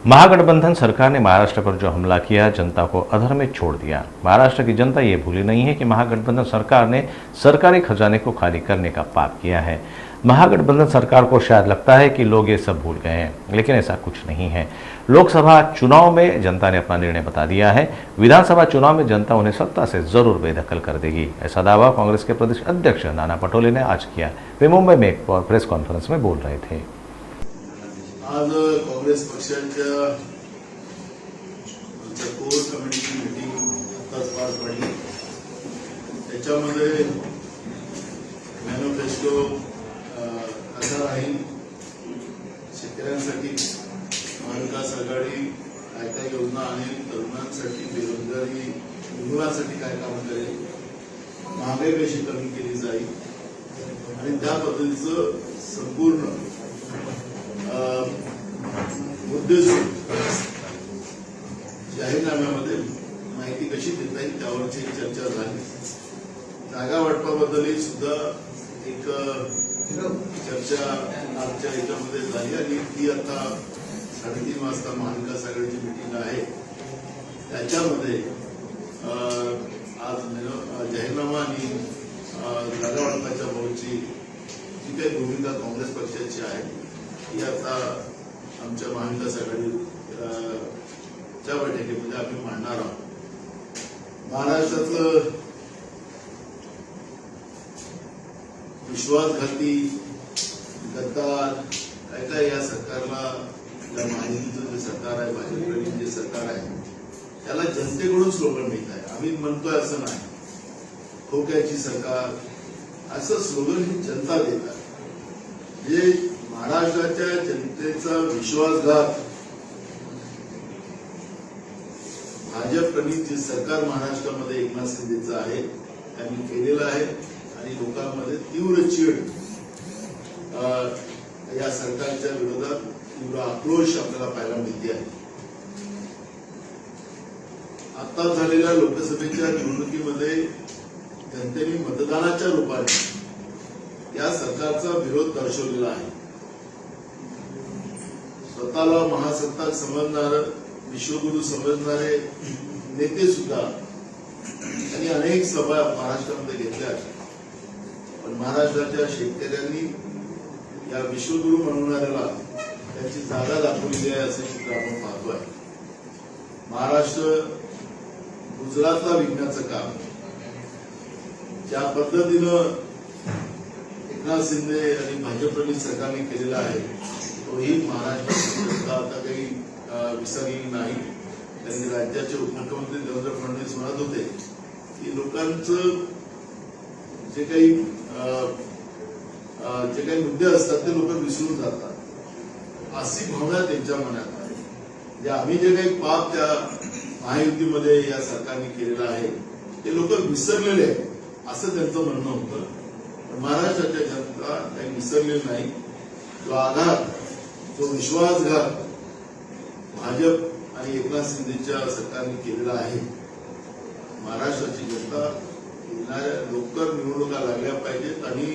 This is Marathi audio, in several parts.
महागठबंधन सरकार ने महाराष्ट्र पर जो हमला किया, जनता को अधर में छोड़ दिया। महाराष्ट्र की जनता ये भूली नहीं है कि महागठबंधन सरकार ने सरकारी खजाने को खाली करने का पाप किया है। महागठबंधन सरकार को शायद लगता है कि लोग ये सब भूल गए हैं, लेकिन ऐसा कुछ नहीं है। लोकसभा चुनाव में जनता ने अपना निर्णय बता दिया है। विधानसभा चुनाव में जनता उन्हें सत्ता से जरूर बेदखल कर देगी, ऐसा दावा कांग्रेस के प्रदेश अध्यक्ष नाना पटोले ने आज किया। वे मुंबई में एक प्रेस कॉन्फ्रेंस में बोल रहे थे। आज काँग्रेस पक्षाच्या कोर कमिटीची मीटिंग आताच पार पडली। त्याच्यामध्ये मॅनिफेस्टो कसा राहील, शेतकऱ्यांसाठी महाविकास आघाडी काय काय योजना आणि तरुणांसाठी बेरोजगारी निर्मूलनासाठी काय काम करेल, महागाई कशी कमी केली जाईल आणि त्या पद्धतीचं संपूर्ण मुद्दे जाहीरनाम्यामध्ये माहिती कशी देता येईल त्यावरची चर्चा झाली। जागा वाटपाबद्दलही सुद्धा एक चर्चा आजच्या याच्यामध्ये झाली आणि ती आता 3:30 वाजता महाविकास आघाडीची मीटिंग आहे। त्याच्यामध्ये आज जाहीरनामा आणि जागा वाटपाच्या बाबतची जी काही भूमिका काँग्रेस पक्षाची आहे ही आता आमच्या महाविकास आघाडीच्या बैठकीमध्ये आम्ही मांडणार आहोत। महाराष्ट्रातलं विश्वासघाती गद्दार काय काय या सरकारला, या महायुतीचं जे सरकार आहे, भाजपकडील जे सरकार आहे, त्याला जनतेकडून स्लोगन मिळत आहे। आम्ही म्हणतोय असं नाही, खोक्याची सरकार असं स्लोगन ही जनता देत आहे। जे महाराष्ट्राच्या जनतेचा विश्वासघात भाजपकडील जे सरकार महाराष्ट्रामध्ये एकनाथ शिंदेचं आहे त्यांनी केलेलं आहे आणि लोकांमध्ये तीव्र चीड या सरकारच्या विरोधात तीव्र आक्रोश आपल्याला पाहायला मिळते आहे। आता झालेल्या लोकसभेच्या निवडणुकीमध्ये जनतेने मतदानाच्या रूपाने या सरकारचा विरोध दर्शवलेला आहे। स्वतःला महासत्ताक समजणारे, विश्वगुरु समजणारे नेते सुद्धा त्यांनी अनेक सभा महाराष्ट्रामध्ये घेतल्या, पण महाराष्ट्राच्या शेतकऱ्यांनी या विश्वगुरु म्हणणाऱ्याला त्यांची जागा दाखवली आहे असे चित्र आपण पाहतोय। महाराष्ट्र गुजरातला विकण्याचं काम ज्या पद्धतीनं एकनाथ शिंदे आणि भाजपकडील सरकारने केलेला आहे तोही महाराष्ट्राची जनता आता काही विसरलेली नाही। त्यांनी राज्याचे उपमुख्यमंत्री देवेंद्र फडणवीस म्हणत होते की लोकांचं जे काही मुद्दे असतात ते लोक विसरून जातात, अशी भावना त्यांच्या मनात आहे। जे आम्ही जे काही पाप त्या महायुतीमध्ये या सरकारने केलेलं आहे ते लोक विसरलेले आहेत असं त्यांचं म्हणणं होतं, पण महाराष्ट्राच्या जनता काही विसरलेली नाही। जो आघात, जो विश्वासघात भाजप आणि एकनाथ शिंदेच्या सरकारने केलेला आहे, महाराष्ट्राची जनता येणाऱ्या लवकर निवडणुका लागल्या पाहिजेत आणि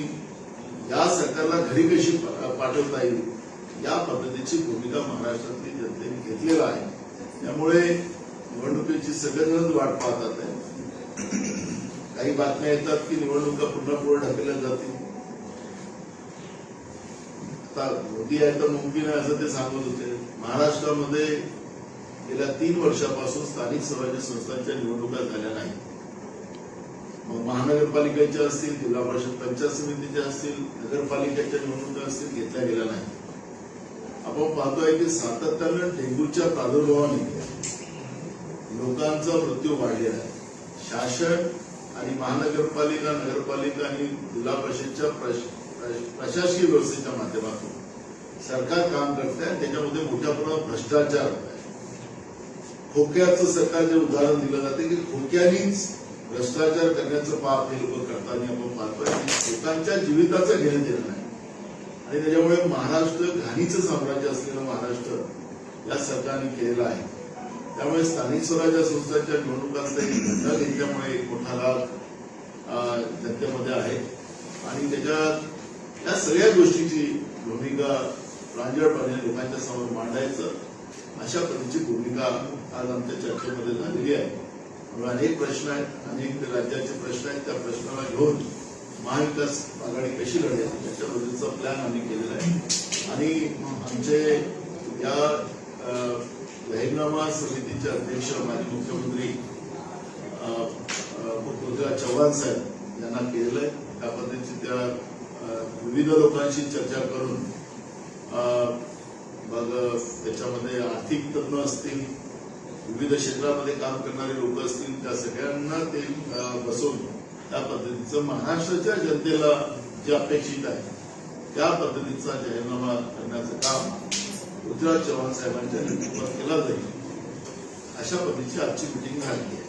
या सरकारला घरी कशी पाठवता येईल या पद्धतीची भूमिका महाराष्ट्रातल्या जनतेने घेतलेला आहे। त्यामुळे निवडणुकीची सगळेजणच वाट पाहतात आहे। काही बातम्या येतात की निवडणुका पुन्हा पुढे ढकलल्या जातील। आता मोदी आहे तर मुमकिन आहे असं ते सांगत होते। महाराष्ट्रामध्ये गेल्या 3 वर्षापासून स्थानिक स्वराज्य संस्थांच्या निवडणुका झाल्या नाही। मग महानगरपालिकेच्या असतील, जिल्हा परिषद पंचायत समितीच्या असतील, नगरपालिकेच्या निवडणुका असतील, घेतल्या गेल्या नाही। आपण पाहतोय की सातत्यानं डेंग्यूच्या प्रादुर्भावाने लोकांचा मृत्यू वाढलेला आहे। शासन आणि महानगरपालिका, नगरपालिका आणि जिल्हा परिषदच्या प्रशासकीय व्यवस्थेच्या माध्यमातून सरकार काम करत आहे, त्याच्यामध्ये मोठ्या प्रमाणात भ्रष्टाचार होत आहे। खोक्याचं सरकार जे उदाहरण दिलं जाते की खोक्यानीच भ्रष्टाचार करण्याचं पाप हे लोक करताना आपण पाहतोय। लोकांच्या जीविताचं घेणं देणं नाही आणि त्याच्यामुळे महाराष्ट्र घाणीचं साम्राज्य असलेलं महाराष्ट्र या सरकारने केलेलं आहे। त्यामुळे स्थानिक स्वराज्य संस्थांच्या निवडणुकांचा घटना घेतल्यामुळे एक मोठा राग जनतेमध्ये आहे आणि त्याच्यात या सगळ्या गोष्टीची भूमिका प्रांजळपणे लोकांच्या समोर मांडायचं अशा पद्धतीची भूमिका आज आमच्या चर्चेमध्ये झालेली आहे. अनेक प्रश्न आहेत, अनेक राज्याचे प्रश्न आहेत. त्या प्रश्नाला घेऊन महाविकास आघाडी कशी लढेल याच्या पद्धतीचा प्लॅन आम्ही केलेला आहे. आणि आमचे या जाहीरनामा समितीचे अध्यक्ष माजी मुख्यमंत्री पृथ्वीराज चव्हाण साहेब यांना केलेलं आहे. त्या पद्धतीची त्या विविध लोकांशी चर्चा करून मग त्याच्यामध्ये आर्थिक तज्ञ असतील, विविध क्षेत्रामध्ये काम करणारे लोक असतील, त्या सगळ्यांना ते बसवून त्या पद्धतीचं महाराष्ट्राच्या जनतेला जे अपेक्षित आहे त्या पद्धतीचा जाहीरनामा करण्याचं काम पृथ्वीराज चव्हाण साहेबांच्या नेतृत्वात केला जाईल. अशा पद्धतीची आजची मिटिंग झाली आहे.